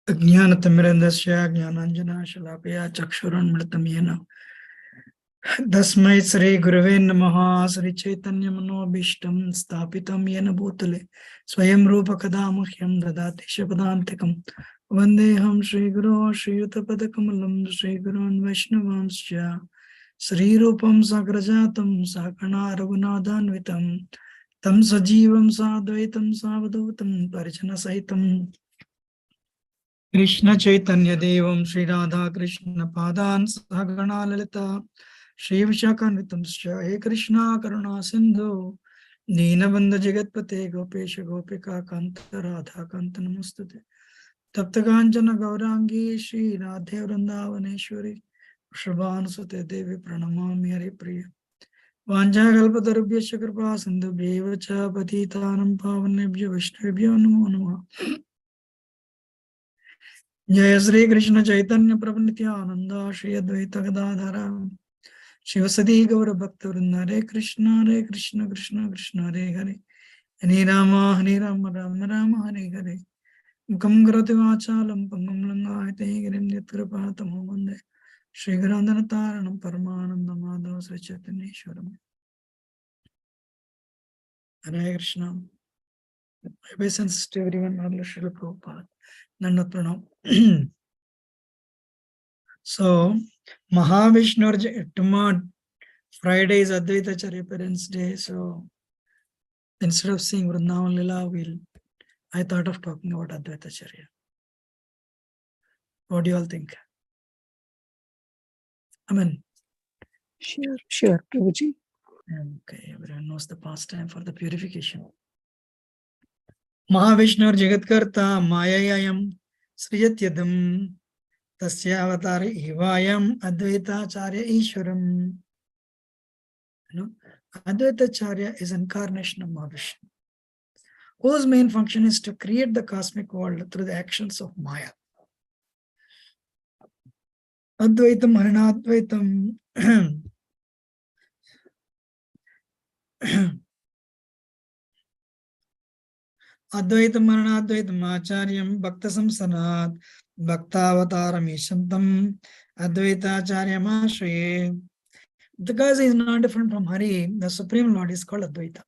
Jnanatimirandasya Jnananjana Shalakaya Chakshuranmritam Yena Dasmai Sri Gurave Namaha Sri Chaitanya Manobishtam Stapitam Yena Bhutale Swayam Rupa Kadamuhyam Dadati Shapadantikam Vandeham Sri Guru Sri Yutapadakammalam Sri Gurun Vaishnavanscha Sri Rupam Sagrajatam Sakana Raghunadanvitam Tam Sajivam Sadvaitam Savadutam Parijana Saitam Krishna Chaitanya Devam Sri Radha Krishna Padan Sahagana Lalita Shri Vishakanitamscha He Krishna Karuna Sindhu Deenabandha Jagatpate Gopesha Gopika Kanta Radha Kanta Namustute Taptaganjana Gaurangi Shri Radhe Vrindavaneshwari Shravanasute Devi Pranamami Hari Priya Vanjagalpatarubhya Kripa Sindhu Bhevacha Patitanam Pavanebhya Vaishnavibhyo Namo Namaha Jai Sri Krishna Chaitanya Prabhu Nityananda Shri Advaita Gadadhara Shivasati Gaura Bhakta Vrinda Hare Krishna Krishna Krishna Hare Hare Hare Rama Rama Rama Hare Hare Mukam Karati Vachalam Pangam Langayate Girim Nitkripatam Vande Shri Gurandhana Taranam Paramananda Madhava Sri Chaitanya Ishwaram Hare Krishna. My obeisance to everyone, Srila Prabhupada. Nanda Pranam. So, Mahavishnu tomorrow, Friday is Advaita Acharya Parents' Day. So, instead of seeing Vrindavan Lila, I thought of talking about Advaita Acharya. What do you all think? Amen. Sure, Prabhuji. Okay, everyone knows the pastime for the purification. Mahavishnu Jagatkarta Mayayayam Sriyatyadam Tasya Avatari Ivayam Advaita Acharya Ishwaram. Advaita Acharya is incarnation of Mahavishnu, whose main function is to create the cosmic world through the actions of Maya. Advaitam Harinadvaitam Advaitam Harinadvaitam Acharyam Bhakta Samsanat Bhaktavataram Ishantam Advaita Acharya Mashraye. Because he is not different from Hari, the Supreme Lord is called Advaita.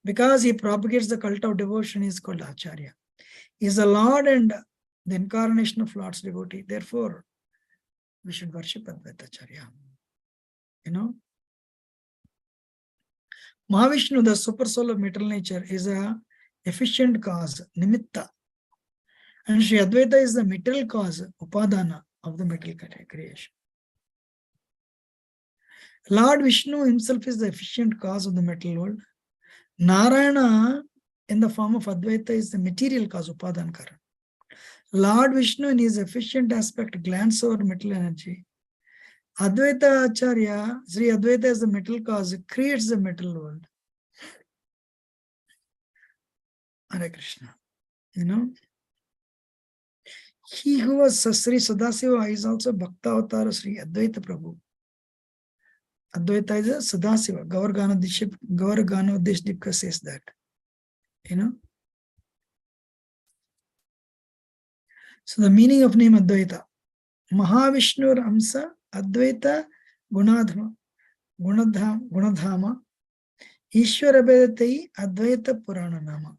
Because he propagates the cult of devotion, he is called Acharya. He is the Lord and the incarnation of Lord's devotee. Therefore, we should worship Advaita Acharya. Mahavishnu, the super soul of material nature, is a efficient cause, nimitta. And Sri Advaita is the material cause, upadana, of the material creation. Lord Vishnu himself is the efficient cause of the material world. Narayana, in the form of Advaita, is the material cause, upadana karan. Lord Vishnu, in his efficient aspect, glances over material energy. Advaita Acharya, Sri Advaita is the material cause, creates the material world. Hare Krishna. He who was Sri Sadasiva is also Bhakta Avatar Sri Advaita Prabhu. Advaita is a Sadasiva. Gauragana Deshdipka says that. So the meaning of name Advaita. Mahavishnu Ramsa Advaita Gunadhama Ishwara Bedatai Advaita Purana Nama.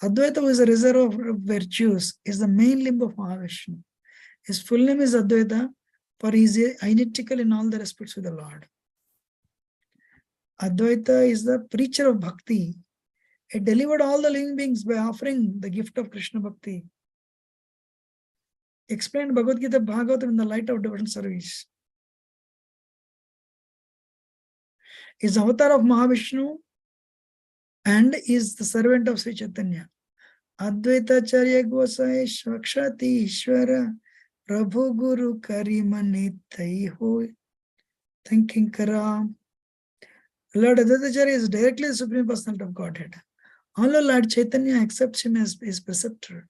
Advaita, who is a reservoir of virtues, is the main limb of Mahavishnu. His full name is Advaita, for he is identical in all the respects with the Lord. Advaita is the preacher of bhakti. He delivered all the living beings by offering the gift of Krishna Bhakti. Explained Bhagavad Gita Bhagavatam in the light of devotional service. Is avatar of Mahavishnu and is the servant of Sri Chaitanya. Advaita Acharya Gosai Shakshati Ishwara Prabhu Guru Karimani Taiho. Thinking Karam. Lord Advaita Acharya is directly the Supreme Personality of Godhead. Only Lord Chaitanya accepts him as his preceptor.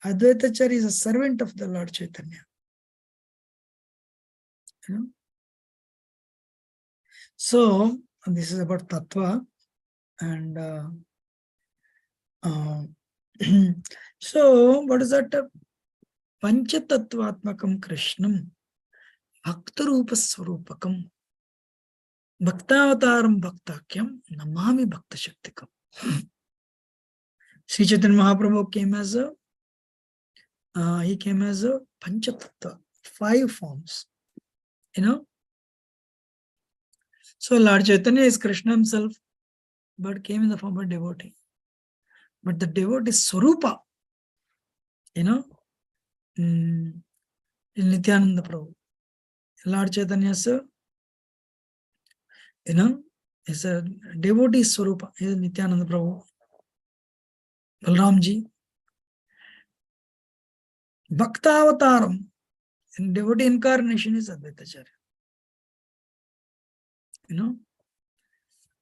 Advaita Acharya is a servant of the Lord Chaitanya. So, this is about Tattva. And so, what is that? Panchatattvatmakam Krishnam Bhaktarupa Swarupakam Bhaktavataram Bhaktakyam Namami Bhakta Shaktikam. Sri Chaitanya Mahaprabhu came as a Panchatattva, 5 forms, you know. So Lord Chaitanya is Krishna himself, but came in the form of a devotee. But the devotee Swarupa, you know, in Nityananda Prabhu. Lord Chaitanya is is a devotee Swarupa, is Nityananda Prabhu. Balramji. Bhaktavataram, in devotee incarnation is Advaita Acharya.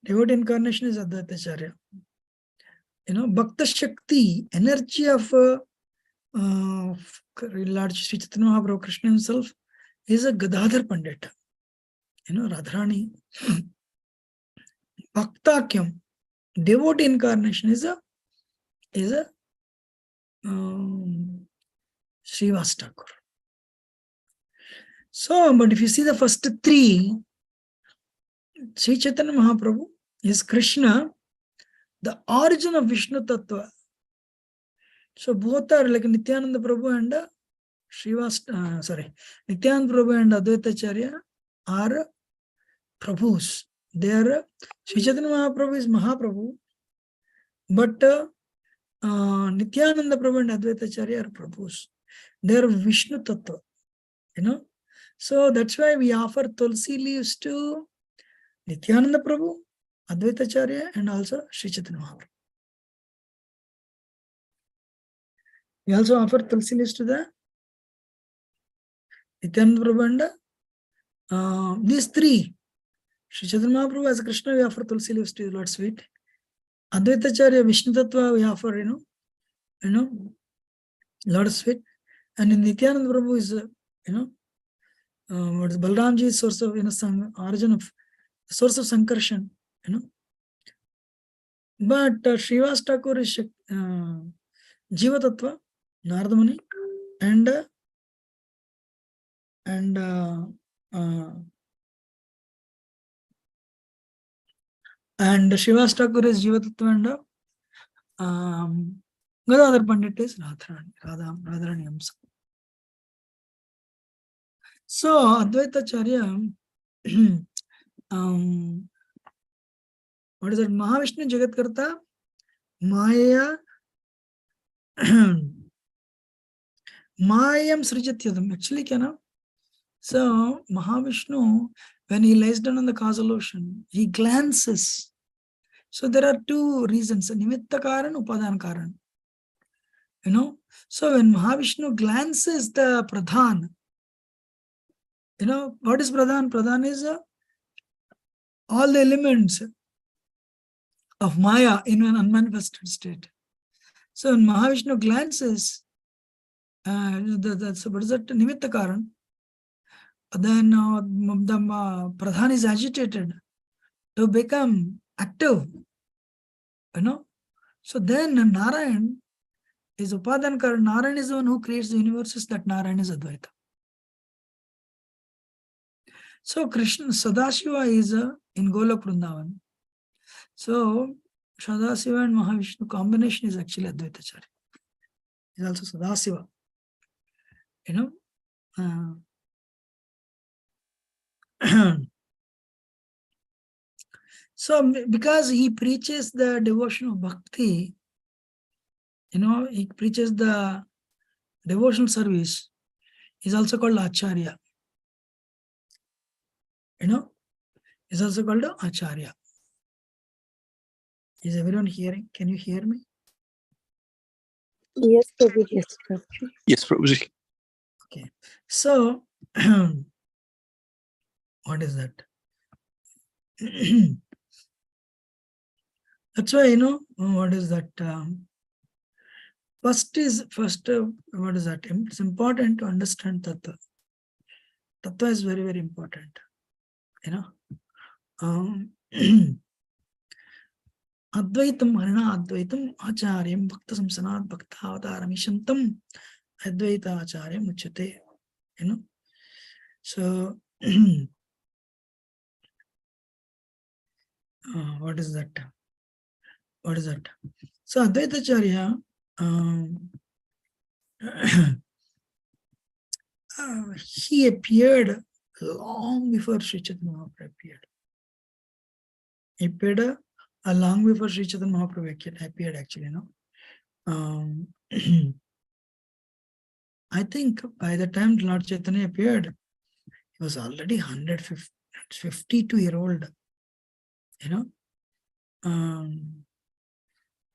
Devotee incarnation is Advaita Acharya. Bhakta Shakti, energy of Lord Sri Chaitanya Mahaprabhu, Krishna himself, is a Gadadhar Pandita. Radharani. Bhaktakyam, devotee incarnation is a Srivas Thakur. So, but if you see the first 3, Sri Chaitanya Mahaprabhu is Krishna, the origin of Vishnu Tattva. So both are like Nityananda Prabhu and Nityananda Prabhu and Advaita Acharya are Prabhus. They are Sri Chaitanya Mahaprabhu is Mahaprabhu, but Nityananda Prabhu and Advaita Acharya are Prabhus. They are Vishnu Tattva. So that's why we offer Tulsi leaves to Nityananda Prabhu, Advaita Acharya, and also Sri Chaitanya Mahaprabhu. We also offer Tulsi leaves to the Nityananda Prabhu and these 3. Sri Chaitanya Mahaprabhu as Krishna, we offer Tulsi leaves to Lord Sweet. Advaita Acharya, Vishnu Tattva, we offer, Lord Sweet. And in Nityananda Prabhu is, what is Balramji's source of, origin of, source of Sankarshan, But Srivas Thakur is Jiva Tattva, Narada Muni, and Srivas Thakur is Jiva Tattva, and Gadadhar Pandit is Radharani Amsa. So Advaita Acharya, what is that? Mahavishnu Jagatkarta, Maya, Mayam Srijatyadam. Actually, so Mahavishnu, when he lies down on the causal ocean, he glances. So there are 2 reasons, Nimitta Karan, Upadan Karan. So when Mahavishnu glances the Pradhan, what is Pradhan? Pradhan is all the elements of Maya in an unmanifested state. So when Mahavishnu glances, that's what is that? Nimitta Karan. Then the Pradhan is agitated to become active. So then Narayan is Upadan Karan. Narayan is the one who creates the universes. That Narayan is Advaita. So Krishna, Sadashiva is in Golok Vrindavan. So Sadashiva and Mahavishnu combination is actually Advaita Acharya. Is also Sadashiva. So because he preaches the devotion of bhakti, he preaches the devotional service, he's also called Acharya. Is also called Acharya. Is everyone hearing? Can you hear me? Yes, Prabhuji. Yes, Prabhuji. Yes, Prabhuji. Okay. So, what is that? That's why, what is that? First, what is that? It's important to understand Tattva. Tattva is very, very important. Advaitam Harana Advaitam Acharyam Bhakta Samsanat Bhakta Avataram Ishantam Advaita Acharya Muchate. So what is that? What is that? So Advaita Acharya, he appeared long before Sri Chaitanya Mahaprabhu appeared. He appeared long before Sri Chaitanya Mahaprabhu appeared, actually, I think by the time Lord Chaitanya appeared, he was already 152-year-old.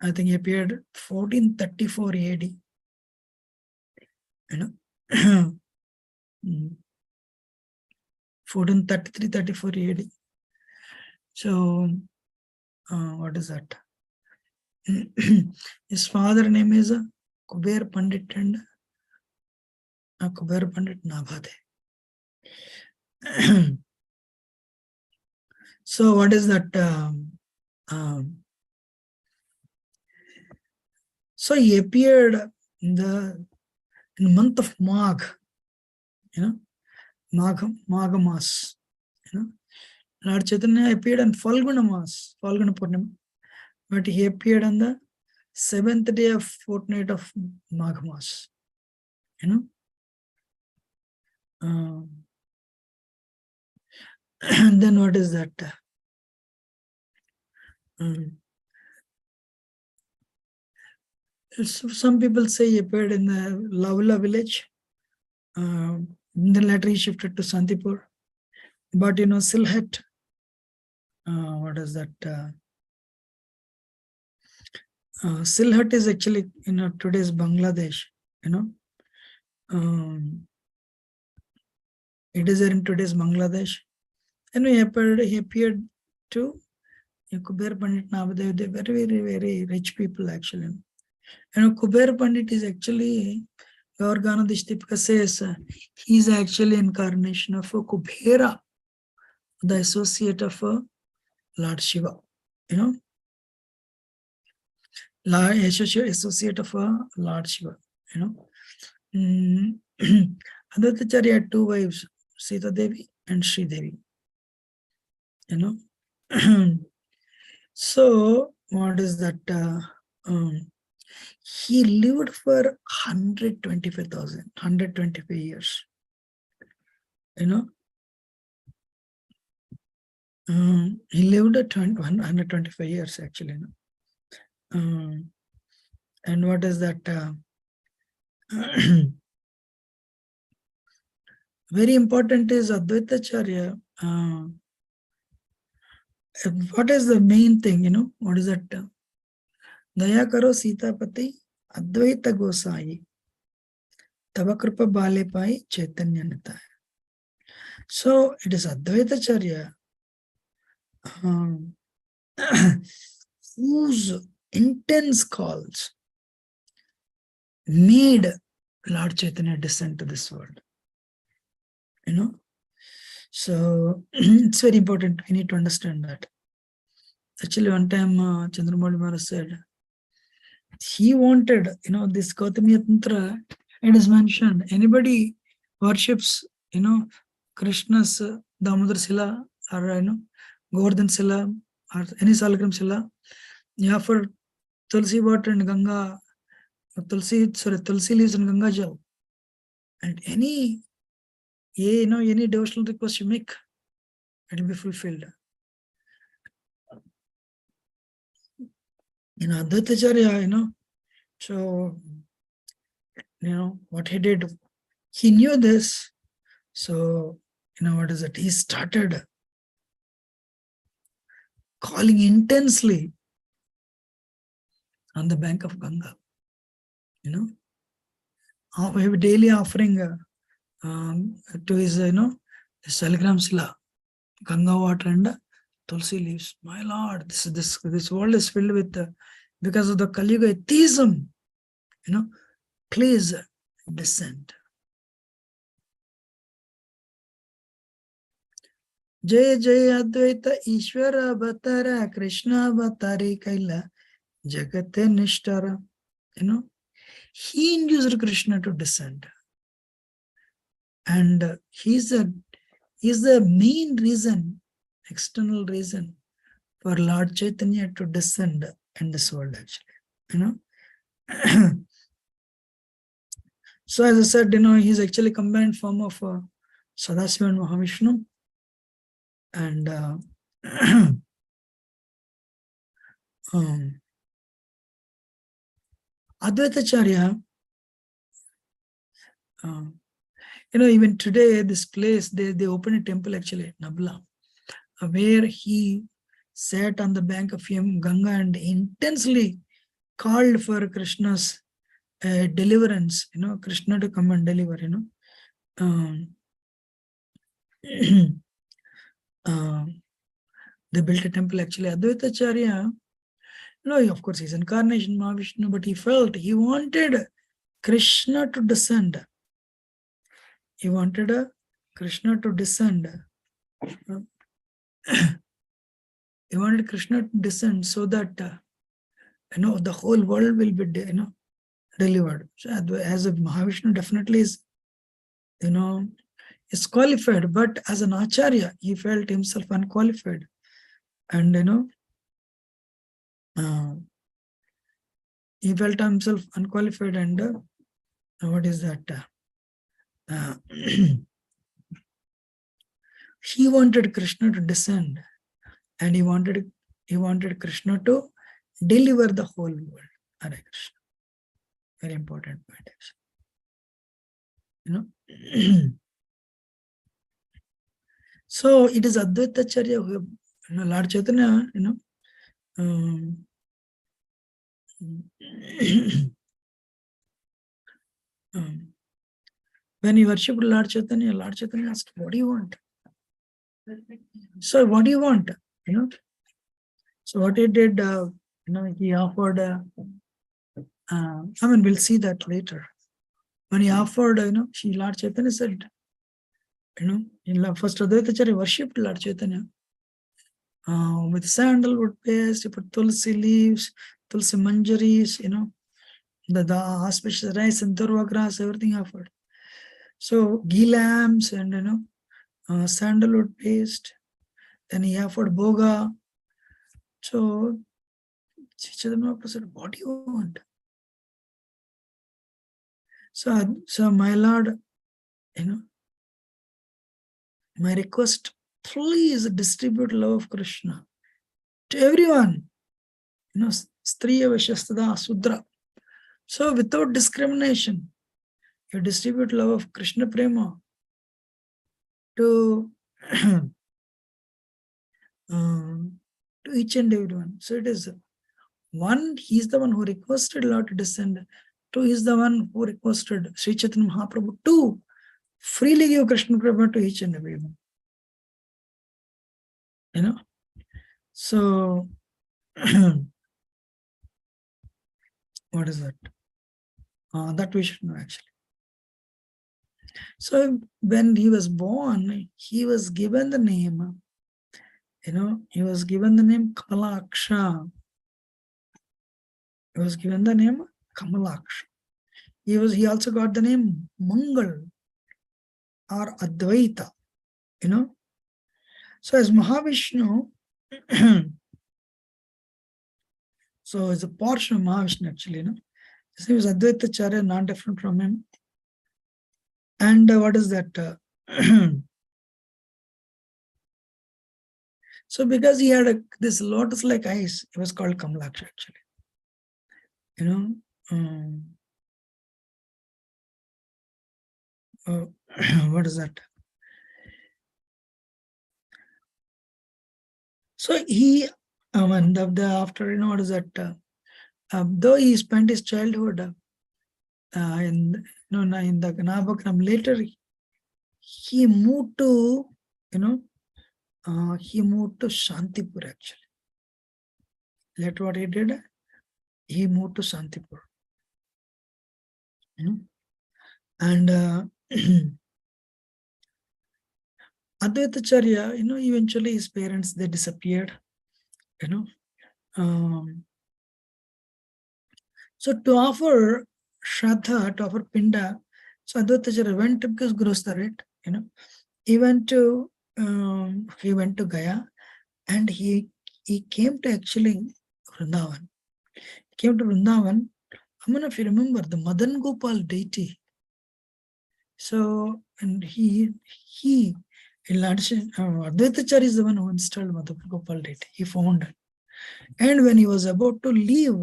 I think he appeared 1434 AD. 1433-34 AD. So, what is that? His father name is Kuber Pandit and Kuber Pandit Nabhade. So, what is that? So he appeared in the month of Magh, Magh Mas. Lord Chaitanya appeared on Falguna Mas, Falguna Purnima, but he appeared on the 7th day of fortnight of Magh Mas. And then what is that? Some people say he appeared in the Lavla village. Then later he shifted to Santipur. But Silhet, what is that? Silhet is actually today's Bangladesh. It is there in today's Bangladesh. And he appeared to Kuber Pandit Nabhade. They're very, very, very rich people, actually. Kuber Pandit is actually, Organadishtipika says, he's actually incarnation of Kubera, the associate of Lord Shiva. Associate of Lord Shiva. Advaitacharya had two wives, Sita Devi and Sri Devi. So what is that? He lived for 125 years. He lived at 125 years, actually. And what is that? Very important is Advaitacharya. What is the main thing? What is that? Daya karo Sita Pati Advaita Gosai Tava Kripa Bale Pai Chaitanya Nitaya. So it is Advaitacharya whose intense calls made Lord Chaitanya descend to this world. So it's very important. We need to understand that. Actually, one time Chandramouli Maharaj said, he wanted, this Gautamiya Tantra, it is mentioned, anybody worships, Krishna's Damodar Sila or, Govardhan Sila or any Salagram Sila, you offer Tulsi water and Ganga, Tulsi leaves and Ganga Jal. And any devotional request you make, it will be fulfilled. Advaitacharya, so, what he did, he knew this. So, what is it? He started calling intensely on the bank of Ganga. Daily offering to his, Salagram Sila, Ganga water and Tulsi leaves. My Lord, this world is filled with, because of the Kali Yuga atheism, please descend. Jai Jai Advaita Ishvara Avatara Krishna Avatari Kaila Jagate Nishtara. he induced Krishna to descend. And he's the main reason, external reason for Lord Chaitanya to descend in this world, actually. So as I said, he's actually combined form of Sadasiva and Mahavishnu. And Advaitacharya, even today, this place, they open a temple actually, Nabla, where he sat on the bank of Ganga and intensely called for Krishna's deliverance, Krishna to come and deliver, they built a temple actually. Advaitacharya, of course, he's incarnation Mahavishnu, but he wanted Krishna to descend. He wanted Krishna to descend. He wanted Krishna to descend so that the whole world will be delivered. So as a Mahavishnu definitely is is qualified, but as an acharya, he felt himself unqualified. And he felt himself unqualified, and what is that? He wanted Krishna to descend, and he wanted Krishna to deliver the whole world. Hare Krishna. Very important point, actually. So it is Advaitacharya who, Lord Chaitanya, when he worshipped Lord Chaitanya asked, "What do you want?" So, what do you want? So what he did, he offered. We'll see that later. When he offered, Lord Chaitanya said, first Advaitacharya worshipped Lord Chaitanya with sandalwood paste. He put tulsi leaves, tulsi manjaris, the auspicious rice and durva grass, everything offered. So ghee lamps and sandalwood paste. Then he offered bhoga. So Chaitanya said, "What do you want?" So my Lord, my request, please distribute love of Krishna to everyone. Striya, Vaishyastada, Sudra. So without discrimination, you distribute love of Krishna Prema to each and everyone. So it is one, he is the one who requested Lord to descend. Two, he is the one who requested Sri Chaitanya Mahaprabhu to freely give Krishna Prema to each and everyone. So what is that? That we should know actually. So when he was born, he was given the name, he was given the name Kamalaksha. He was given the name Kamalaksha. He also got the name Mangal or Advaita, So as Mahavishnu, so it's a portion of Mahavishnu actually, His name is Advaitacharya, not different from him. And what is that? So because he had this lotus-like eyes, it was called Kamalaksha actually. What is that? So he, after, what is that? Though he spent his childhood in the Nabakram, later he moved to, Shantipur actually. Later what he did, he moved to Shantipur. And Advaitacharya, eventually his parents, they disappeared, So to offer Shraddha to offer Pinda. So Advaitacharya went to, because Guru Starit, he went to Gaya, and he came to actually Vrindavan. He came to Vrindavan. If you remember the Madan Gopal deity. So, and Advaitacharya is the one who installed Madan Gopal deity. He found it. And when he was about to leave,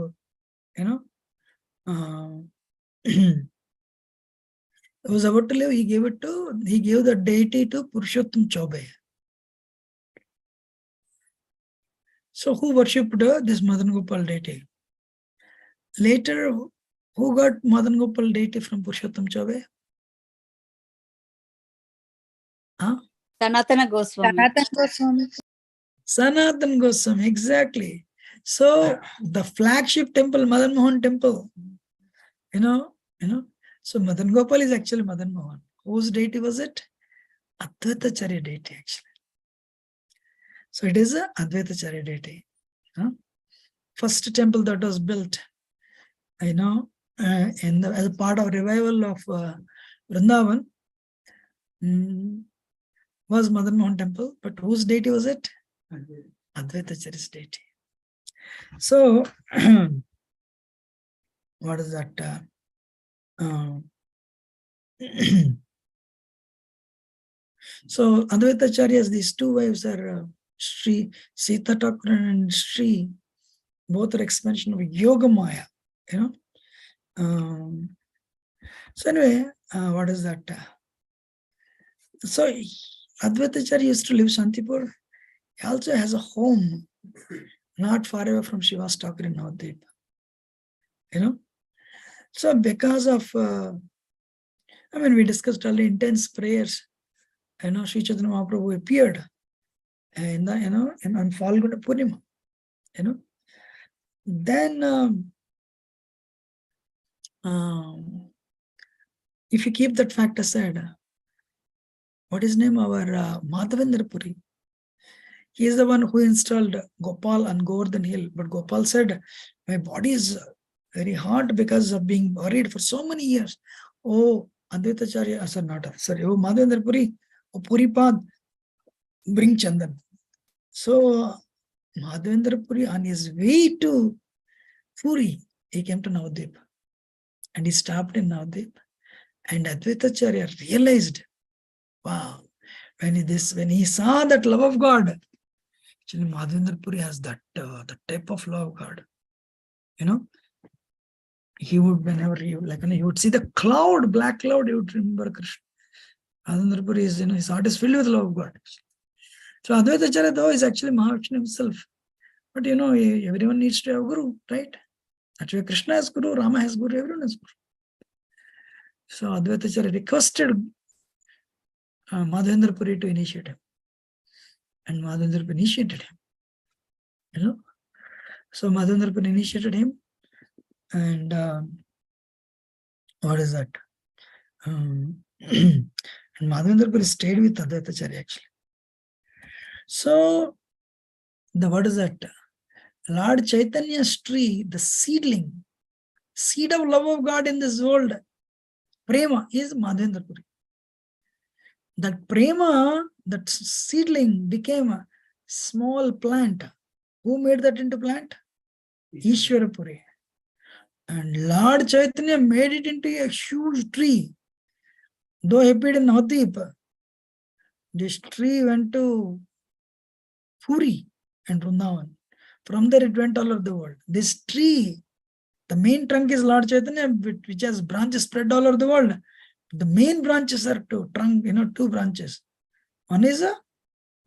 was about to leave, he gave the deity to Purushottam Chaubey. So who worshipped this Madan Gopal deity? Later, who got Madan Gopal deity from Purushottam Chaubey? Sanatana Goswami. Sanatana Goswami, exactly. So the flagship temple, Madan Mohan temple, so Madan Gopal is actually Madan Mohan. Whose deity was it? Advaitacharya deity, actually. So it is a Advaitacharya deity. First temple that was built, as a part of revival of Vrindavan, was Madan Mohan temple. But whose deity was it? Advaitacharya's deity. So, what is that? So Advaitacharya's these two wives are Sri Sita Thakur and Sri, both are expansion of Yoga Maya, so anyway, what is that? So Advaitacharya used to live Shantipur. He also has a home not far away from Shiva's Thakur in Navadvip. So because of, we discussed earlier intense prayers. Sri Chaitanya Mahaprabhu appeared in the, on Falguna Purnima. Then, if you keep that fact aside, what is name? Our Madhavendra Puri. He is the one who installed Gopal on Govardhan Hill. But Gopal said, my body is very hard because of being buried for so many years. Oh, Advaitacharya, oh, Madhavendra Puri, oh, Puripad, bring Chandan. So, Madhavendra Puri, on his way to Puri, he came to Navadvip. And he stopped in Navadvip. And Advaitacharya realized, wow, when he saw that love of God, actually Madhavendra Puri has that the type of love of God. He would, whenever he would see the cloud, black cloud, he would remember Krishna. Madhavendra Puri is, his heart is filled with love of God. So Advaitacharya though is actually Mahavishnu himself. But everyone needs to have Guru, right? Actually Krishna has Guru, Rama has Guru, everyone has Guru. So Advaitacharya requested Madhavendra Puri to initiate him. And Madhavendra Puri initiated him. So Madhavendra Puri initiated him. And what is that? And Madhavendra Puri stayed with Advaitacharya actually. So, what is that? Lord Chaitanya's tree, the seedling, seed of love of God in this world, prema, is Madhavendra Puri. That prema, that seedling became a small plant. Who made that into plant? Ishvara Puri. And Lord Chaitanya made it into a huge tree. Though he appeared in Navadvip, this tree went to Puri and Vrindavan. From there it went all over the world. This tree, the main trunk is Lord Chaitanya, which has branches spread all over the world. The main branches are two branches. One is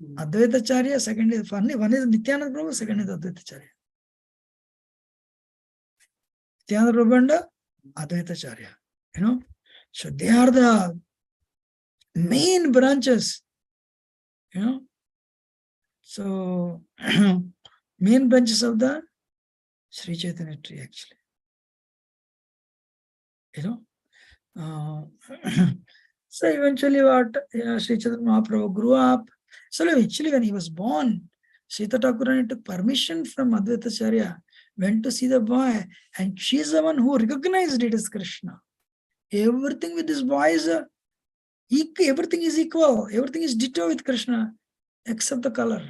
Advaitacharya, second is one is Nityananda Prabhu, second is Advaitacharya. Nityananda Prabhu and Advaitacharya. So they are the main branches. So main branches of the Sri Chaitanya tree actually. So eventually what, Sri Chaitanya Mahaprabhu grew up. So actually when he was born, Sita Thakurani took permission from Advaitacharya went to see the boy, and she's the one who recognized it as Krishna. Everything with this boy is everything is equal, everything is ditto with Krishna, except the color.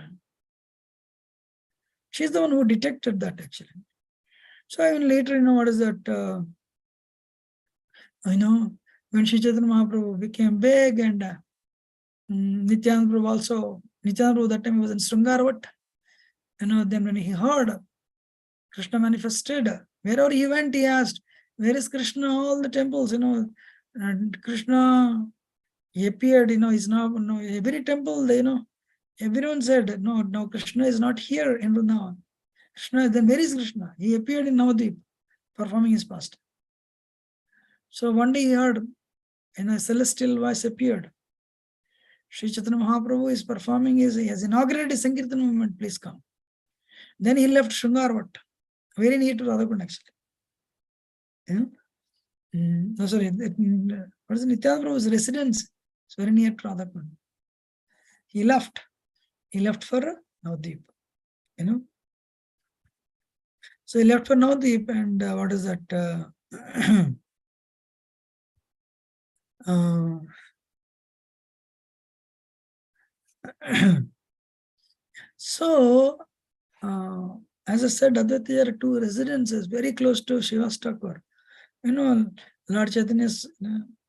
She's the one who detected that actually. So even later, what is that? When Sri Chaitanya Mahaprabhu became big, and Nityananda Prabhu also, Nityananda Prabhu that time he was in Srungarvat. Then when he heard Krishna manifested, wherever he went, he asked, where is Krishna? All the temples, and Krishna, he appeared, he's now, every temple, everyone said, no, Krishna is not here in Vrindavan. Krishna, then where is Krishna? He appeared in Navadvip, performing his pastime. So one day he heard, a celestial voice appeared. Sri Chaitanya Mahaprabhu is performing he has inaugurated his Sankirtan movement, please come. Then he left Srungarvat, very near to Radhakund actually. Sorry, what is Nityananda Prabhu's residence? It's very near to Radhakund. He left for Navadvip, So he left for Navadvip, and what is that? So, as I said, there are two residences very close to Shiva's Thakur. Lord Chaitanya's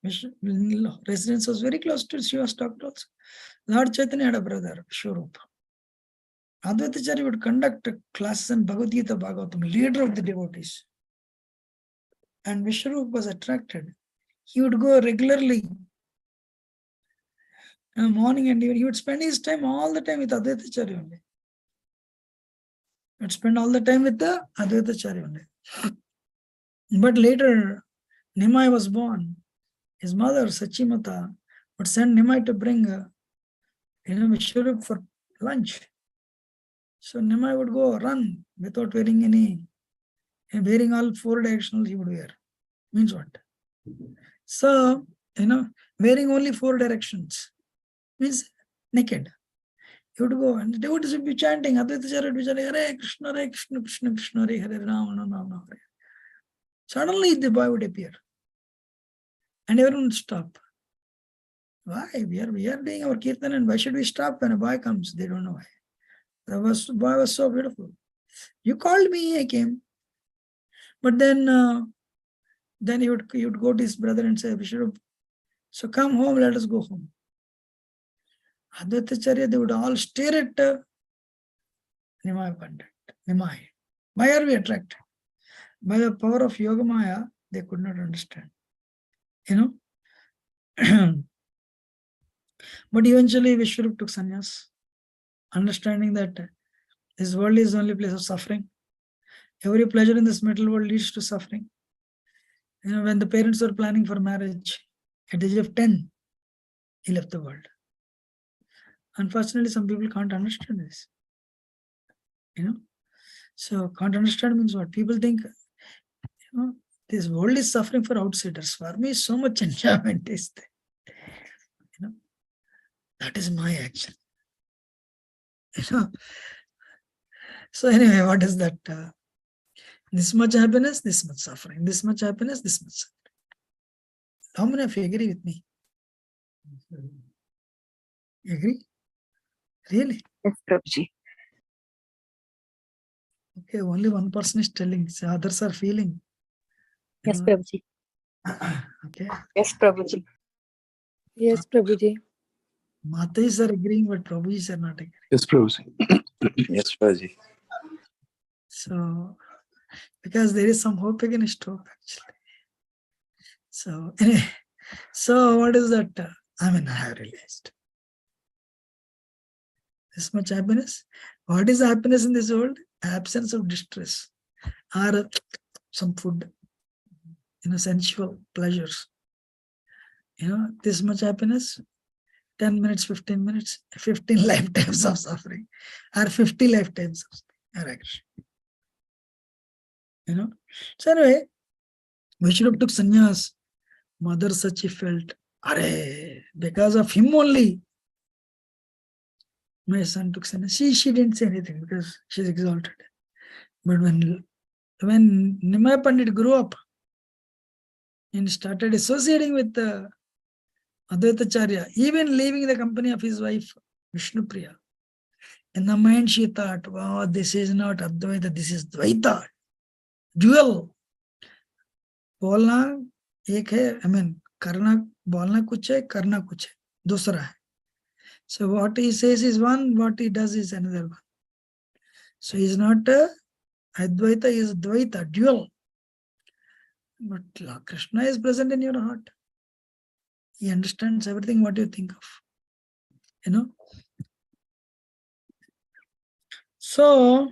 residence was very close to Shiva's Thakur also. Lord Chaitanya had a brother, Vishwarupa. Advaitacharya would conduct classes in Bhagavad Gita, Bhagavatam, leader of the devotees. And Vishwarupa was attracted. He would go regularly in the morning and evening. He would spend his time all the time with Advaitacharya only. He would spend all the time with the Advaitacharya only. But later, Nimai was born. His mother, Sachimata, would send Nimai to bring Vishwarupa for lunch. So Nimai would go run without wearing wearing all four directionals he would wear. Means what? So, wearing only four directions means naked. He would go and the devotees would be chanting, Advaitacharya would be chanting, Hare Krishna, Krishna Krishna, Hare Hare, Rama, Rama, Hare. Suddenly the boy would appear. And everyone would stop. Why? We are doing our kirtan, and why should we stop when a boy comes? They don't know why. The boy was so beautiful. You called me, I came. But then he would go to his brother and say, Vishwarup, so come home, let us go home. Advaitacharya, they would all stare at Nimai Pandit. Nimai. Why are we attracted? By the power of Yoga Maya, they could not understand. But eventually Vishwarup took sannyas, understanding that this world is the only place of suffering. Every pleasure in this material world leads to suffering. When the parents were planning for marriage, at the age of 10, he left the world. Unfortunately, some people can't understand this. So can't understand means what? People think, this world is suffering for outsiders. For me, so much enjoyment is there. That is my action. So anyway, what is that? This much happiness, this much suffering. This much happiness, this much suffering. How many of you agree with me? You agree? Really? Yes, Prabhuji. Okay, only one person is telling, so others are feeling. Yes, Prabhuji. Okay. Yes, Prabhuji. Yes, Prabhuji. Matais are agreeing, but Prabhujis are not agreeing. Yes, Prabhuji. Yes, Prabhuji. So, because there is some hope against hope, actually. So, anyway, so what is that? I have realized. This much happiness. What is happiness in this world? Absence of distress, or some food, sensual pleasures. This much happiness, 10 minutes, 15 minutes, 15 lifetimes of suffering, or 50 lifetimes of suffering. So anyway, Vishnu took sannyas. Mother Sachi felt, because of him only, my son took sannyas. She didn't say anything because she's exalted. But when when Nimai Pandit grew up and started associating with Advaitacharya, even leaving the company of his wife, Vishnupriya, in the mind she thought, wow, this is not Advaita, this is Dvaita, dual. बोलना एक है, करना बोलना कुछ है, करना कुछ है, दूसरा है. So what he says is one, what he does is another one. So he is not Advaita, he is Dvaita, dual. But Krishna is present in your heart. He understands everything what you think of. So,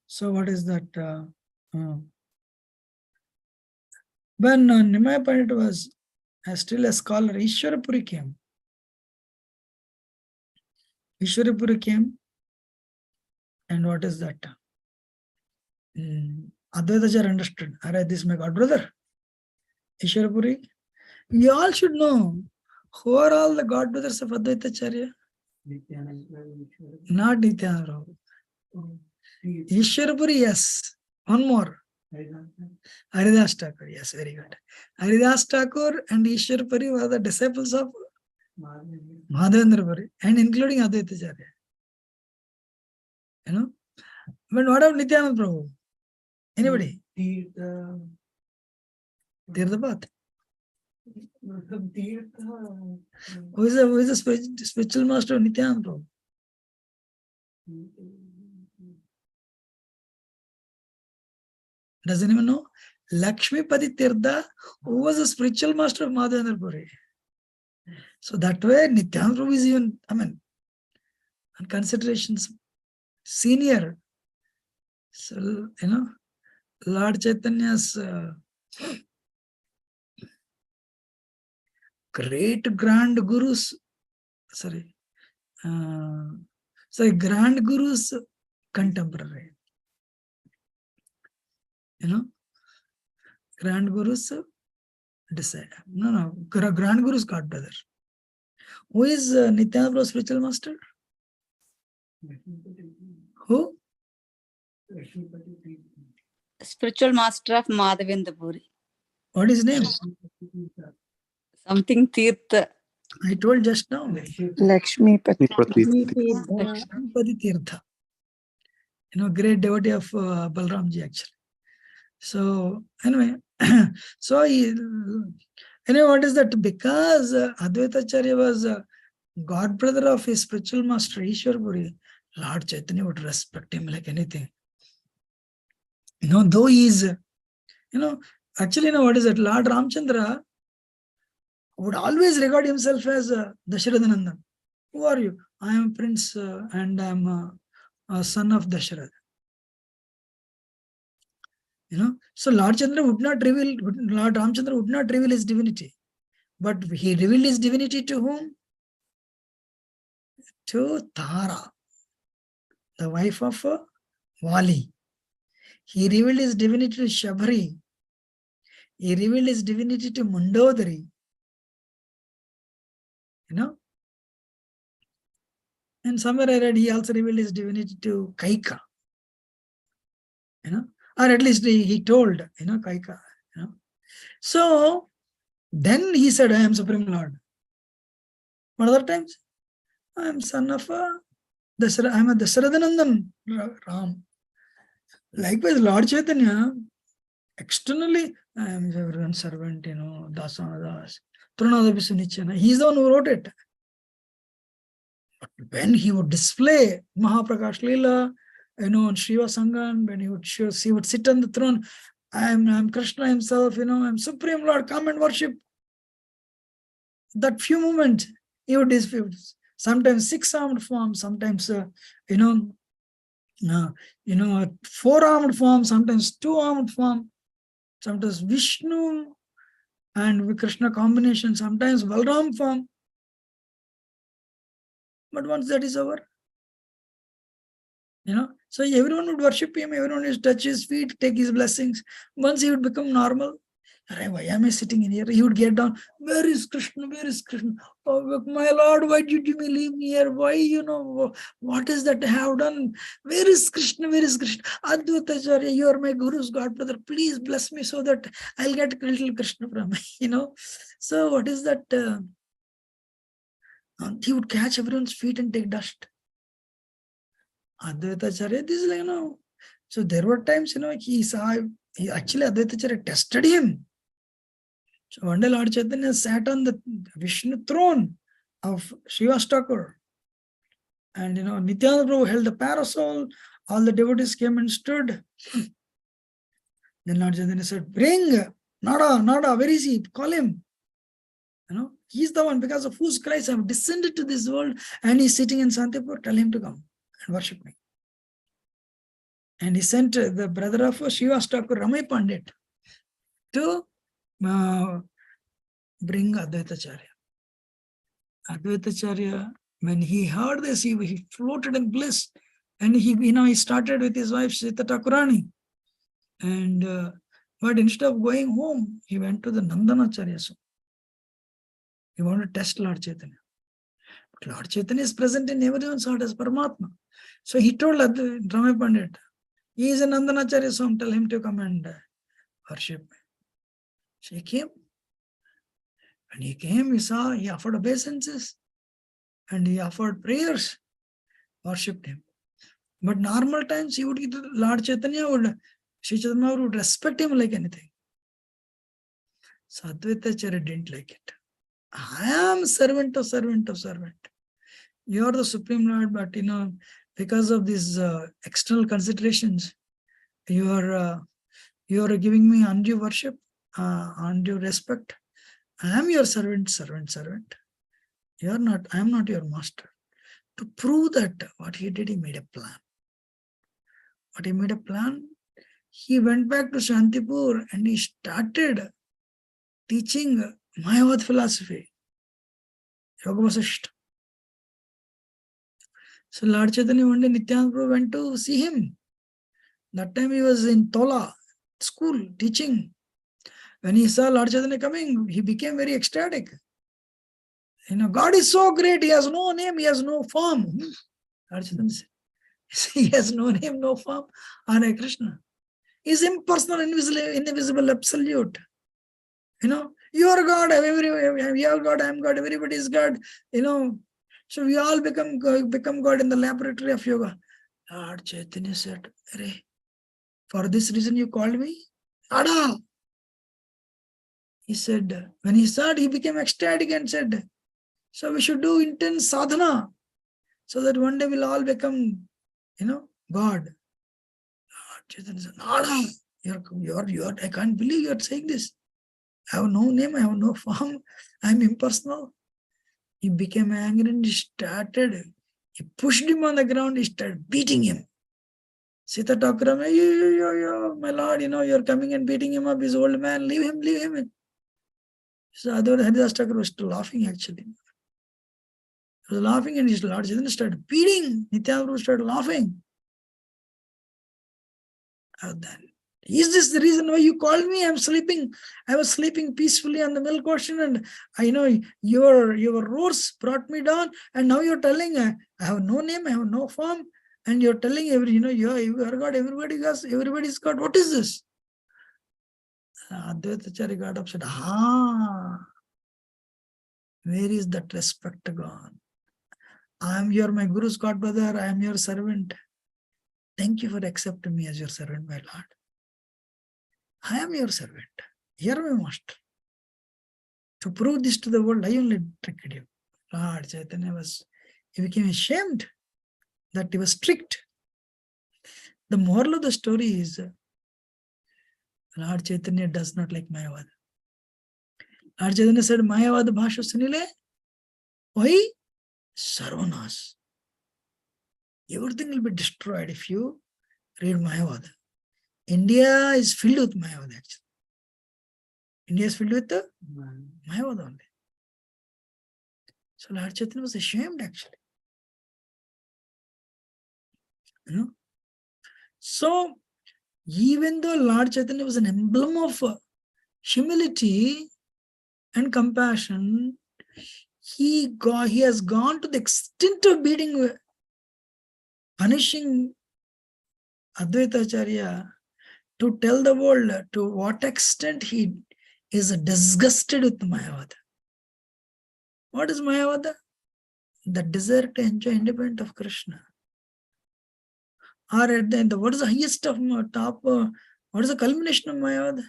so what is that? When Nimai Pandit was still a scholar, Ishwarapuri came. Ishwarapuri came, and what is that? Advaitacharya understood. Alright, this is my god brother. Ishwarapuri. You all should know who are all the god brothers of Advaitacharya. Not Nityananda. Ishwarapuri, yes. One more. Haridas Thakur, yes, very good. Haridas Thakur and Ishwarapuri were the disciples of Madhavendra Puri, and including Advaitacharya. But what of Nityananda Prabhu? Anybody? Tirthapath. Who is the spiritual master of Nityananda Prabhu? Does anyone know? Lakshmipati Tirtha, who was the spiritual master of Madhavendra Puri. So that way, Nityananda Prabhu is even, on considerations, senior. So, Lord Chaitanya's great grand gurus, grand gurus contemporary. Grand gurus decide. No, grand guru's god brother. Who is Nityananda Prabhu's spiritual master? Who? Spiritual master of Madhavendra Puri. What is his name? Something Tirtha. I told just now. Lakshmipati. Lakshmipati Tirtha. Great devotee of Balramji actually. So anyway, what is that? Because Advaitacharya was god brother of his spiritual master Ishwarapuri, Lord Chaitanya would respect him like anything. Though he is, actually, what is that? Lord Ramchandra would always regard himself as Dasharathanandan. Who are you? I am prince and I am a son of Dasharatha. So Lord Ramchandra would not reveal his divinity. But he revealed his divinity to whom? To Tara, the wife of Vali. He revealed his divinity to Shabari. He revealed his divinity to Mandodari. And somewhere I read he also revealed his divinity to Kaika. Or at least he told, Kaika. So then he said, I am Supreme Lord. What other times? I am son of I am a Dasharathanandan Ram. Likewise, Lord Chaitanya, externally, I am everyone's servant, Dasanadas, Trunadapisunichana. He is the one who wrote it. But when he would display Mahaprakash Leela, on Shiva Sangan, when he would sit on the throne, I am Krishna himself, I am Supreme Lord, come and worship. That few moments, he would display sometimes 6-armed form, sometimes, a 4-armed form, sometimes 2-armed form, sometimes Vishnu and Krishna combination, sometimes Balram form. But once that is over, so everyone would worship him, everyone would touch his feet, take his blessings. Once he would become normal, Why am I sitting in here? He would get down. Where is Krishna? Where is Krishna? Oh, my Lord, why did you leave me here? Why, what is that I have done? Where is Krishna? Where is Krishna? Advaita Acharya, you are my Guru's godbrother. Please bless me so that I'll get little Krishna from So what is that? He would catch everyone's feet and take dust. Advaita Acharya, this is So there were times, actually Advaita Acharya tested him. So one day Lord Chaitanya sat on the Vishnu throne of Shiva's Thakur. And Nityananda Prabhu held the parasol. All the devotees came and stood. Then Lord Chaitanya said, bring Nada, where is he? Call him. He's the one because of whose Christ I have descended to this world, and he's sitting in Santipur. Tell him to come and worship me. And he sent the brother of Shiva's Thakur, Ramay Pandit, to bring Advaita Acharya. Advaita Acharya, when he heard this, he floated in bliss. And he started with his wife Sita Thakurani. And but instead of going home, he went to the Nandanacharya. He wanted to test Lord Chaitanya. But Lord Chaitanya is present in everyone's heart as Paramatma. So he told Ramay Pandit, he is a Nandanacharya, so tell him to come and worship me. So he came. When he came, he offered obeisances and he offered prayers, worshipped him. But normal times, Lord Chaitanya Sri Chaitanya would respect him like anything. So Advaita Acharya didn't like it. I am servant of servant of servant. You are the Supreme Lord, but because of these external considerations, you are giving me undue worship, undue respect. I am your servant. You are not. I am not your master. To prove that what he did, he made a plan. What he made a plan, he went back to Shantipur and he started teaching Mayavad philosophy, Yoga Vasishta. So Lord Chaitanya one day Nityananda Prabhu went to see him. That time he was in Tola school teaching. When he saw Lord Chaitanya coming, he became very ecstatic. God is so great. He has no name. He has no form. Lord Chaitanya said, he has no name, no form. Hare Krishna. He is impersonal, invisible, absolute. You are God, you are God, I am God, everybody is God. So we all become God in the laboratory of yoga. Lord Chaitanya said, for this reason you called me? Ada! He said, when he saw it, he became ecstatic and said, so we should do intense sadhana so that one day we'll all become, God. Lord Chaitanya said, Ada! I can't believe you are saying this. I have no name, I have no form, I am impersonal. He became angry and he pushed him on the ground, he started beating him. Sita Thakur, my Lord, you're coming and beating him up, he's old man, leave him. So otherwise Haridas Thakur was still laughing actually. He was laughing and his Lord Chaitanya started beating. Nityananda Prabhu started laughing. And then, is this the reason why you called me? I'm sleeping. I was sleeping peacefully on the milk ocean, and I know your roars brought me down. And now you're telling I have no name, I have no form, and you're telling you are God. Everybody's God. What is this? Advaita Acharya got upset. Where is that respect gone? You're my Guru's God brother. I am your servant. Thank you for accepting me as your servant, my Lord. I am your servant. You're my master. To prove this to the world, I only tricked you. Lord Chaitanya he became ashamed that he was tricked. The moral of the story is, Lord Chaitanya does not like Mayavad. Lord Chaitanya said, Mayavad bhasha sunile, why? Sarvanas. Everything will be destroyed if you read Mayavad. India is filled with Mayavad actually. India is filled with the Mayavad only. So Lord Chaitanya was ashamed actually. So even though Lord Chaitanya was an emblem of humility and compassion, he has gone to the extent of punishing Advaita Acharya to tell the world to what extent he is disgusted with Mayavada. What is Mayavada? The desire to enjoy independent of Krishna. Or at the end, what is the highest of top? What is the culmination of Mayavada?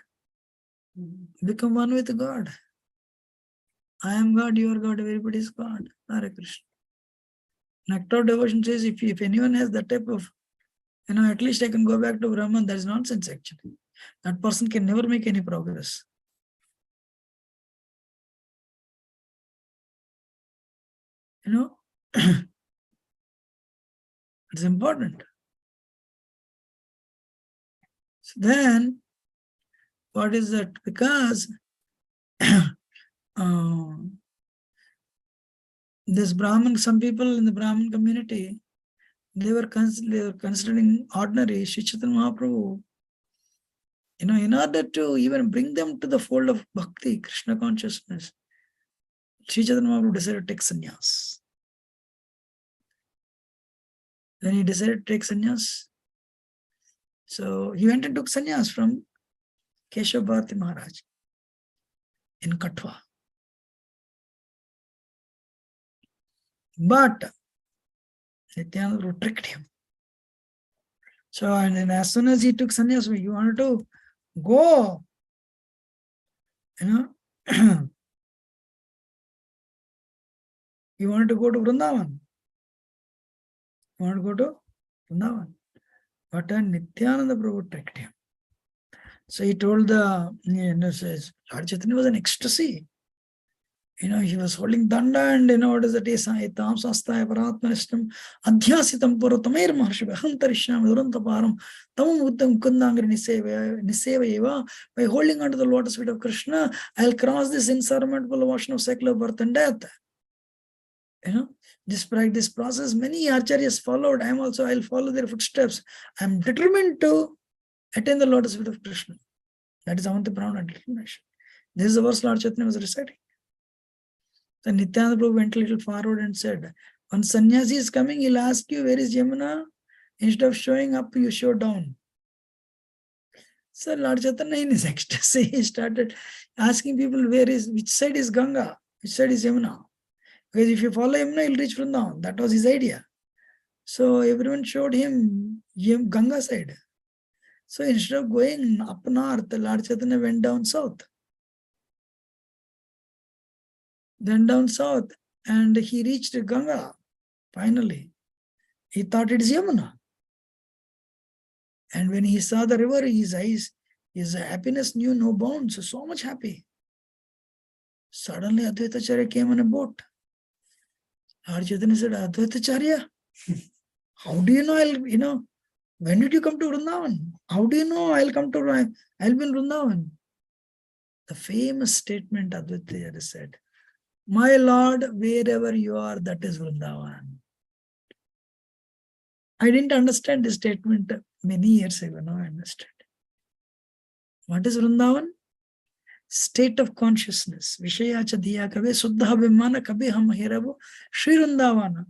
Become one with God. I am God, you are God, everybody is God. Hare Krishna. Nectar of Devotion says, if anyone has that type of, at least I can go back to Brahman, that is nonsense actually. That person can never make any progress. It's important. So then, what is that? Because this Brahmin, some people in the Brahmin community, they were considering ordinary Sri Chaitanya Mahaprabhu, in order to even bring them to the fold of bhakti, Krishna consciousness, Sri Chaitanya Mahaprabhu decided to take sannyas. When he decided to take sannyas, so he went and took sannyas from Keshav Bharati Maharaj in Katwa. But Nityananda Prabhu tricked him. So, and then as soon as he took sannyas, you wanted to go, you wanted to go to Vrindavan. You want to go to Vrindavan. But Nityananda Prabhu tricked him. So he told says, Lord Chaitanya was an ecstasy. He was holding danda and what is that? Etam sastaya paratmanishtam adhyasitam purutamair maharshi hantarisham durantaparam tamam uttam kundangri niseva eva. By holding onto the lotus feet of Krishna, I'll cross this insurmountable ocean of cycle of birth and death. Despite this process, many acharyas followed. I'll follow their footsteps. I'm determined to attain the lotus feet of Krishna. That is Avanti Pranam determination. This is the verse Lord Chaitanya was reciting. Then Nityananda Prabhu went a little forward and said, when sannyasi is coming, he'll ask you, where is Yamuna? Instead of showing up, you show down. So Lord Chaitanya in his ecstasy, he started asking people, which side is Ganga? Which side is Yamuna? Because if you follow Yamuna, you'll reach Vrindavan. That was his idea. So everyone showed him Ganga side. So instead of going up north, Lord Chaitanya went down south. Then down south, and he reached Ganga. Finally, he thought it is Yamuna. And when he saw the river, his happiness knew no bounds. So much happy. Suddenly, Advaita Acharya came on a boat. Lord Chaitanya said, Advaita Acharya, how do you know when did you come to Vrindavan? How do you know I'll be in Vrindavan? The famous statement Advaita Acharya said, my Lord, wherever you are, that is Vrindavan. I didn't understand this statement many years ago. Now I understand. What is Vrindavan? State of consciousness. Vishayacha diya kabe suddha vimana kabe ham heravu Shri Vrindavana.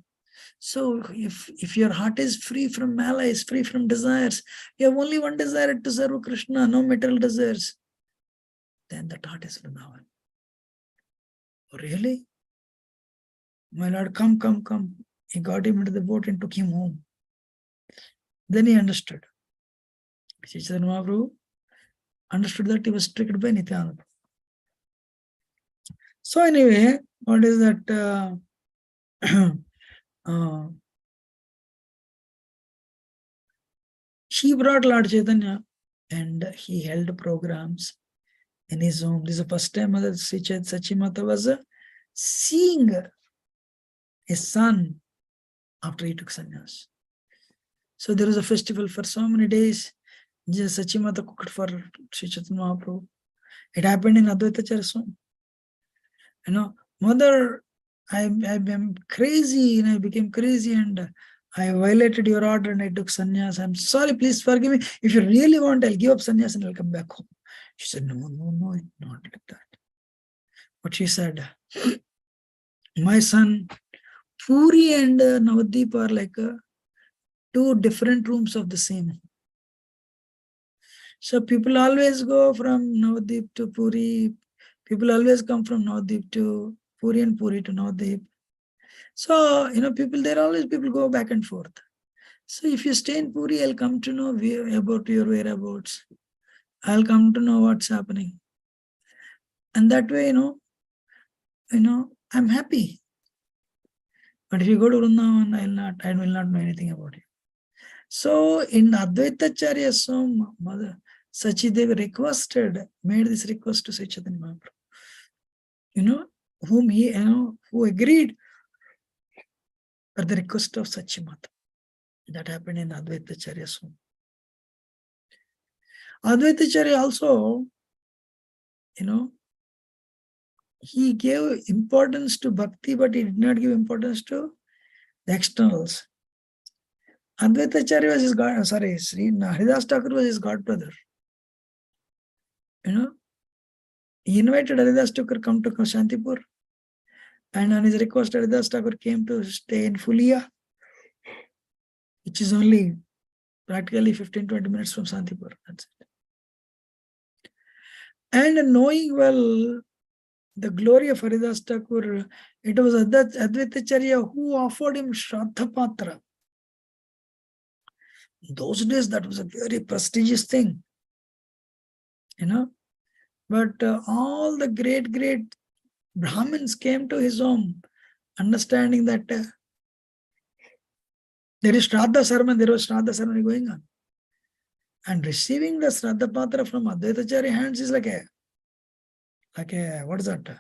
So if your heart is free from malice, free from desires, you have only one desire to serve Krishna, no material desires, then that heart is Vrindavan. Oh, really? My Lord, come. He got him into the boat and took him home. Then he understood. Sri Chaitanya Mahaprabhu understood that he was tricked by Nityananda. So anyway, what is that? He brought Lord Chaitanya and he held programs in his home. This is the first time Mother Sachimata was seeing his son after he took sannyas. So there was a festival for so many days. Sachimata cooked for Sri Chaitanya Mahaprabhu. It happened in Advaita Acharya's home. Mother, I am crazy, I became crazy and I violated your order and I took sannyas. I'm sorry, please forgive me. If you really want, I'll give up sannyas and I'll come back home. She said, no, it's not like that. But she said, my son, Puri and Navadip are like two different rooms of the same. So people always go from Navadip to Puri. People always come from Navadip to Puri and Puri to Navadip. So, people go back and forth. So if you stay in Puri, I'll come to know about your whereabouts. I'll come to know what's happening. And that way, I'm happy. But if you go to Vrindavan, I will not know anything about you. So in Advaita Acharya's home, Mother Sachidevi made this request to Sri Chaitanya Mahaprabhu. Whom he, who agreed at the request of Sachimata. That happened in Advaita Acharya's home. Advaita Acharya also, he gave importance to bhakti, but he did not give importance to the externals. Advaita Acharya was his god, Sri Haridas Thakur was his god brother. He invited Haridas Thakur come to Shantipur, and on his request, Haridas Thakur came to stay in Fulia, which is only practically 15-20 minutes from Shantipur. That's it. And knowing well the glory of Haridas Thakur, it was Advaita Acharya who offered him Shraddha Patra. In those days, that was a very prestigious thing. But all the great Brahmins came to his home, understanding that there is Shraddha ceremony, there was Shraddha ceremony going on. And receiving the Shraddha Patra from Advaita Acharya hands is like a, what is that?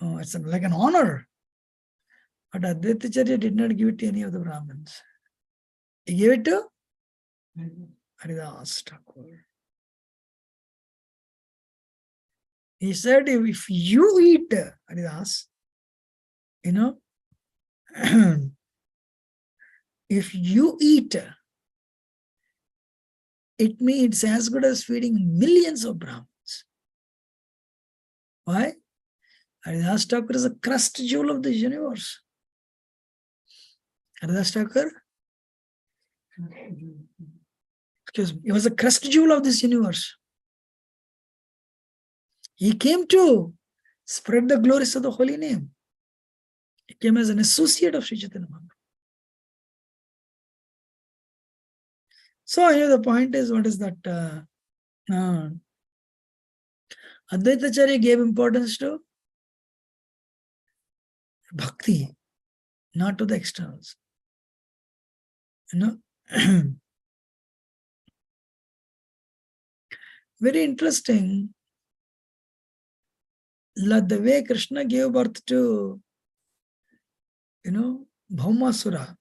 It's like an honor. But Advaita Acharya did not give it to any of the Brahmins. He gave it to Haridas Thakur. He said, if you eat, Haridas, if you eat, it means as good as feeding millions of Brahmins. Why? Haridas Thakur is a crust jewel of this universe. Haridas Thakur, he was a crust jewel of this universe. He came to spread the glories of the holy name. He came as an associate of Sri Chaitanya Mahaprabhu. So here the point is, what is that? Advaita Acharya gave importance to bhakti, not to the externals. Very interesting. The way Krishna gave birth to, Bhaumasura.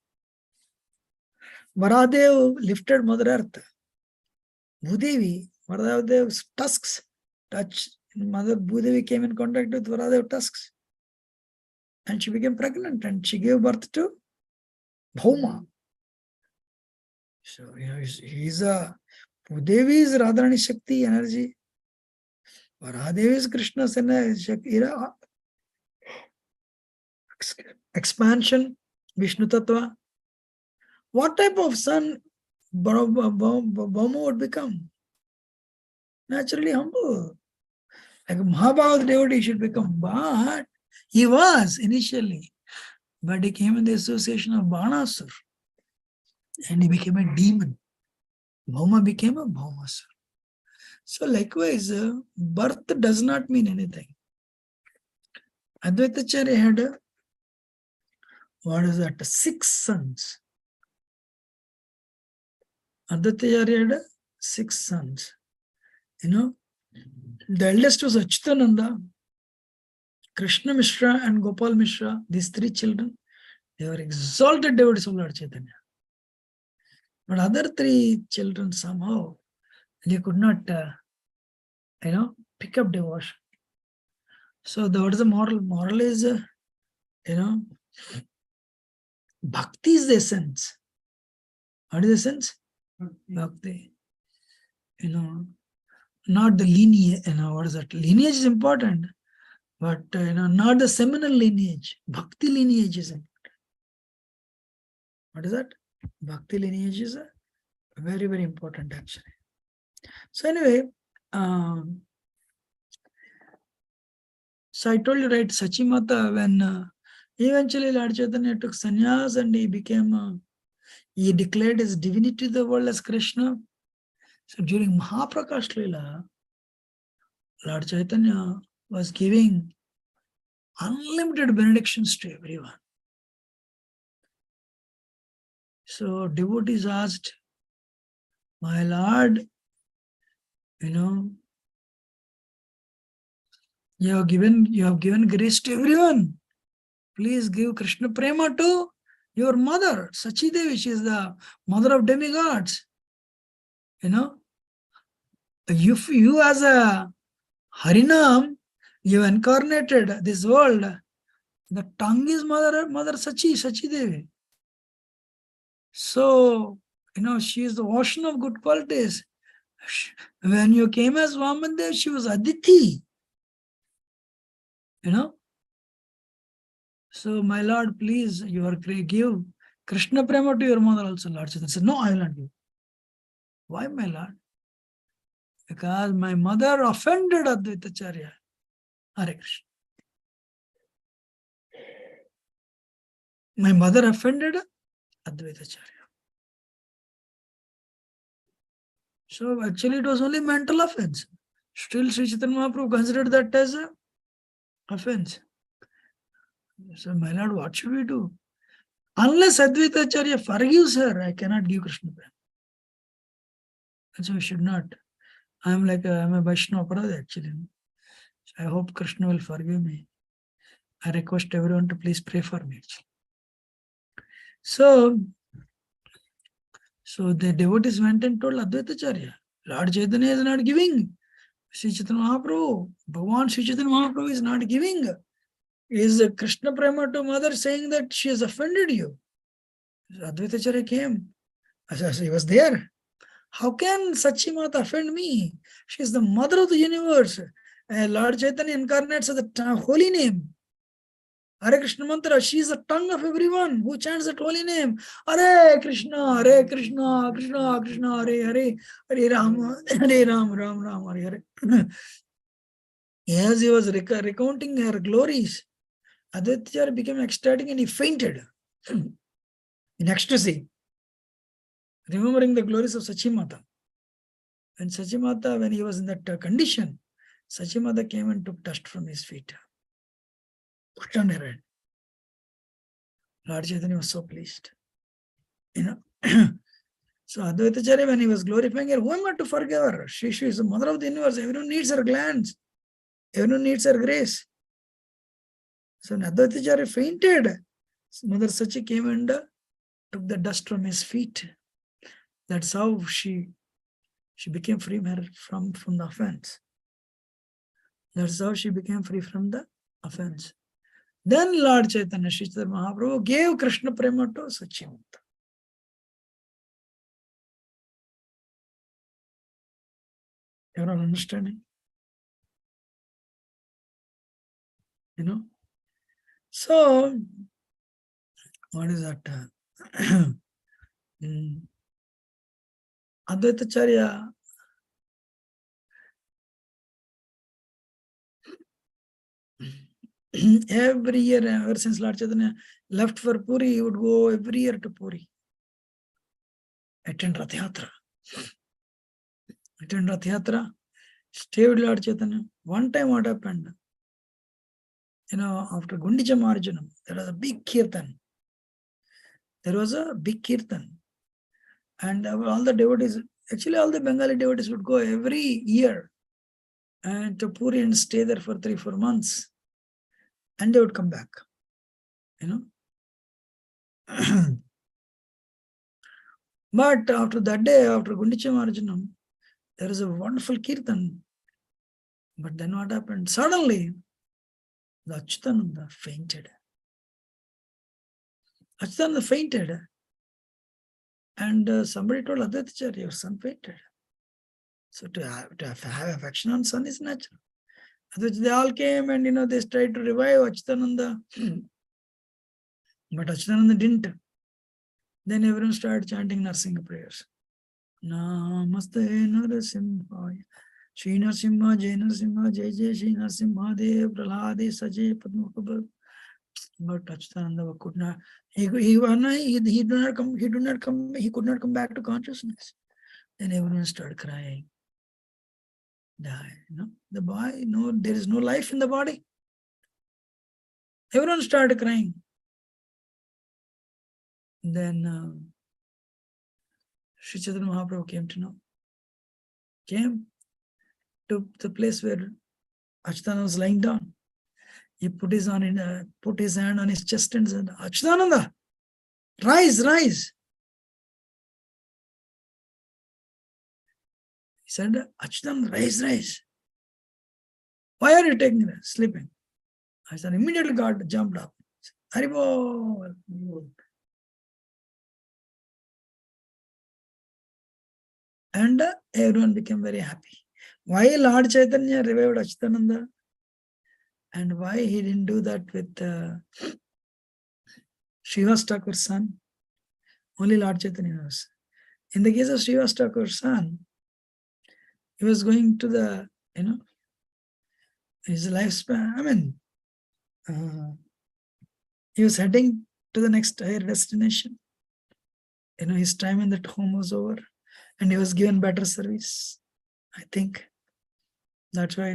Varadev lifted Mother Earth. Bhudevi, Varadev's tusks touched. Mother Bhudevi came in contact with Varadev tusks. And she became pregnant and she gave birth to Bhauma. So, he's a Bhudevi is Radharani Shakti energy. Varadev is Krishna's expansion, Vishnu Tattva. What type of son Bhauma would become? Naturally humble. Like a Mahabharata devotee should become. But he was initially. But he came in the association of Banasur. And he became a demon. Bhauma became a Bhaumasur. So likewise, birth does not mean anything. Advaita Acharya had, 6 sons. Advaita Acharya had 6 sons. The eldest was Achyutananda, Krishna Mishra and Gopal Mishra. These 3 children, they were exalted devotees of Lord Chaitanya. But other 3 children somehow, they could not, pick up devotion. So what is the moral? Moral is, bhakti is the essence. What is the essence? Bhakti. not the lineage, what is that? Lineage is important, but not the seminal lineage. Bhakti lineage is important. What is that? Bhakti lineage is very, very important actually. So anyway, so I told you, right, Sachimata, when eventually Lord Chaitanya took sannyas and he became, he declared his divinity to the world as Krishna. So during Mahaprakash Leela, Lord Chaitanya was giving unlimited benedictions to everyone. So devotees asked, my Lord, you have given grace to everyone. Please give Krishna Prema to your mother, Sachi Devi. She is the mother of demigods. If you as a Harinam, you incarnated this world, the tongue is mother Sachi Devi. So, she is the ocean of good qualities. When you came as Vamandev, she was Aditi. So, my Lord, please, give Krishna Prema to your mother also. Lord Chaitanya said, no, I will not give. Why, my Lord? Because my mother offended Advaita Acharya. Hare Krishna. My mother offended Advaita Acharya. So actually it was only mental offense. Still Sri Chaitanya Mahaprabhu considered that as an offense. So my Lord, what should we do? Unless Advaita Acharya forgives her, I cannot give Krishna Prema. And so we should not. I'm a Vaishnava Aparadhi actually. So I hope Krishna will forgive me. I request everyone to please pray for me. So the devotees went and told Advaita Acharya, Lord Chaitanya is not giving. Sri Chaitanya Mahaprabhu, Bhagavan Sri Chaitanya Mahaprabhu is not giving. Is Krishna Prema to mother saying that she has offended you? Advaita Acharya came. He was there. How can Sachi Mata offend me? She is the mother of the universe. Lord Chaitanya incarnates as the holy name. Hare Krishna mantra, she is the tongue of everyone who chants that holy name. Hare Krishna, Krishna Krishna, Hare Hare, Hare Rama, Ram Ram, Hare Hare. As he was recounting her glories, Advaita became ecstatic and he fainted in ecstasy, remembering the glories of Sachimata. And Sachimata, when he was in that condition, Sachimata came and took dust from his feet, put on her head. Lord Chaitanya was so pleased. So Advaita Acharya, when he was glorifying her, who am I to forgive her? She is the mother of the universe. Everyone needs her glands. Everyone needs her grace. So when Advaita Acharya fainted, Mother Sachi came and took the dust from his feet. That's how she became free from the offense. That's how she became free from the offense. Then Lord Chaitanya, Sri Chaitanya Mahaprabhu gave Krishna Prema to Sachimata. Everyone understanding? So, what is that? Advaita Acharya every year, ever since Lord Chaitanya left for Puri, he would go every year to Puri. Attend Rath Yatra. Stay with Lord Chaitanya. One time what happened? After Gundicha Marjanam, there was a big kirtan. And all the devotees, actually all the Bengali devotees would go every year and to Puri and stay there for 3-4 months. And they would come back. But after that day, after Gundicha Marjanam, there is a wonderful kirtan. But then what happened? Suddenly, the Achyutananda fainted. And somebody told Advaita Acharya, your son fainted. So to have affection on son is natural. Otherwise they all came and they tried to revive Achyutananda. But Achyutananda didn't. Then everyone started chanting Narasimha prayers. Namaste Narasimhaya. Shri Narasimha, Jai Narasimha, Jai Jai Shri Narasimha Dev, Prahlade, Sajay, Padmakabha. But Achyutananda could not. He could not come back to consciousness. Then everyone started crying. Die. The boy, there is no life in the body. Everyone started crying. Then Sri Chaitanya Mahaprabhu came to the place where Achyutananda was lying down. He put his hand on his chest and said, Achyutananda, rise, rise. He said, Achyutananda, rise, rise. Why are you taking rest? Sleeping? I said, immediately God jumped up. Haribol. And everyone became very happy. Why Lord Chaitanya revived Achyutananda? And why he didn't do that with Srivas Thakur's son? Only Lord Chaitanya knows. In the case of Srivas Thakur's son, he was going to the, his lifespan, he was heading to the next higher destination. His time in that home was over and he was given better service. I think that's why,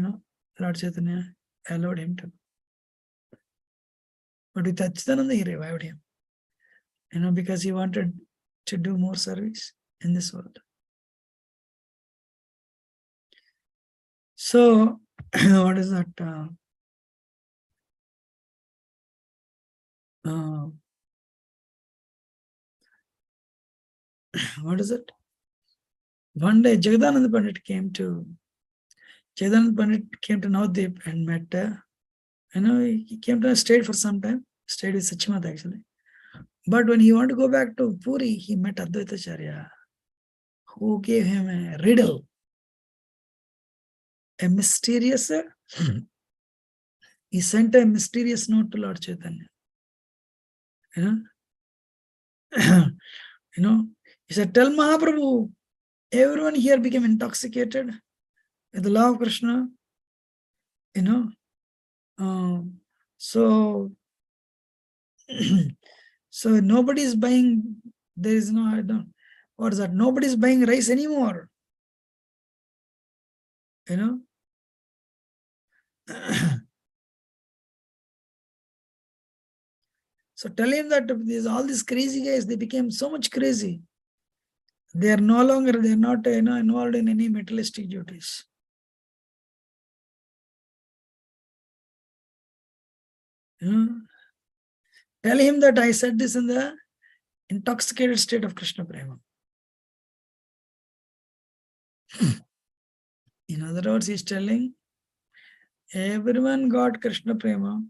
Lord Chaitanya allowed him to. But with Achyutananda, he revived him, because he wanted to do more service in this world. So, what is that? What is it? One day, Jagadananda Pandit came to Navadvip and met, he came to stayed for some time, stayed with Sachimat actually. But when he wanted to go back to Puri, he met Advaitacharya, who gave him a riddle, a mysterious, he sent a mysterious note to Lord Chaitanya. He said, tell Mahaprabhu, everyone here became intoxicated with the love of Krishna, so nobody is buying, there is no, what is that? Nobody is buying rice anymore. So tell him that all these crazy guys, they became so much crazy. They are not involved in any materialistic duties. Tell him that I said this in the intoxicated state of Krishna Prema. In other words, he's telling everyone got Krishna Prema.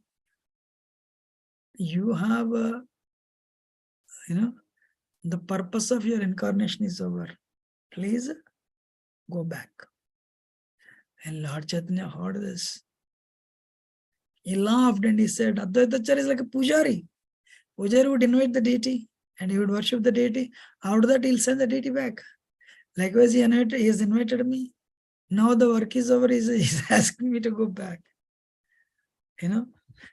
You have the purpose of your incarnation is over. Please go back. And Lord Chaitanya heard this. He laughed and he said, Advaitacharya is like a pujari. Pujari would invite the deity and he would worship the deity. After that, he'll send the deity back. Likewise, he has invited me. Now the work is over, he's asking me to go back.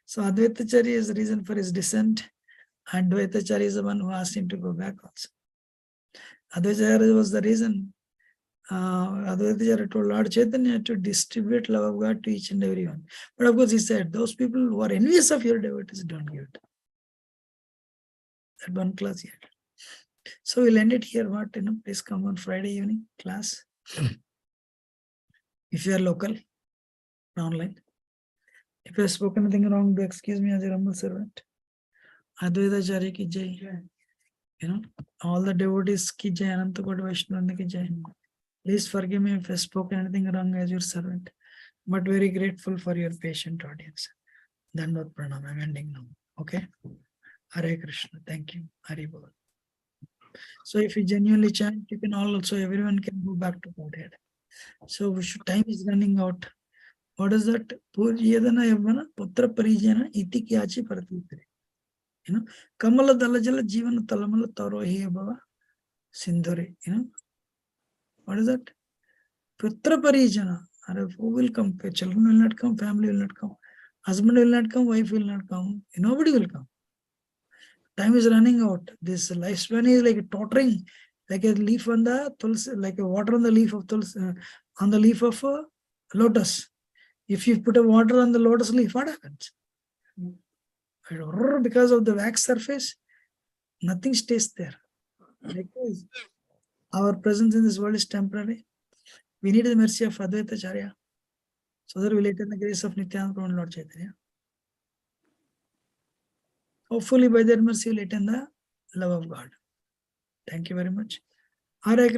So Advaitacharya is the reason for his descent. Advaitacharya is the one who asked him to go back also. Advaitacharya was the reason Advaitacharya told Lord Chaitanya to distribute love of God to each and everyone. But of course, he said, those people who are envious of your devotees, don't give it. That one class yet. So we'll end it here. Please come on Friday evening class. If you are local, online. If I have spoken anything wrong, do excuse me as a humble servant. Advaitacharya ki jai. All the devotees ki jai, Anantakoti Vaishnava ki jai. Please forgive me if I spoke anything wrong as your servant, but very grateful for your patient audience. Dandavad Pranam. I'm ending now. Okay? Hare Krishna. Thank you. Hari Bol. So if you genuinely chant, you can everyone can go back to Godhead. So time is running out. What is that? Purjyadana yavana putra parijana iti kyachi paratitare. Kamala dalajala jivana talamala tarohi abhava sindhore. What is that? Putra parijana. Who will come? Children will not come, family will not come. Husband will not come, wife will not come. Nobody will come. Time is running out. This lifespan is like tottering, like a leaf on the tulsi, like a water on the leaf of tulsi, on the leaf of a lotus. If you put a water on the lotus leaf, what happens? Because of the wax surface, nothing stays there. Likewise, our presence in this world is temporary. We need the mercy of Advaita Acharya, so that we will attain the grace of Nityananda and Lord Chaitanya. Hopefully, by their mercy, we will attain the love of God. Thank you very much. Hare Krishna.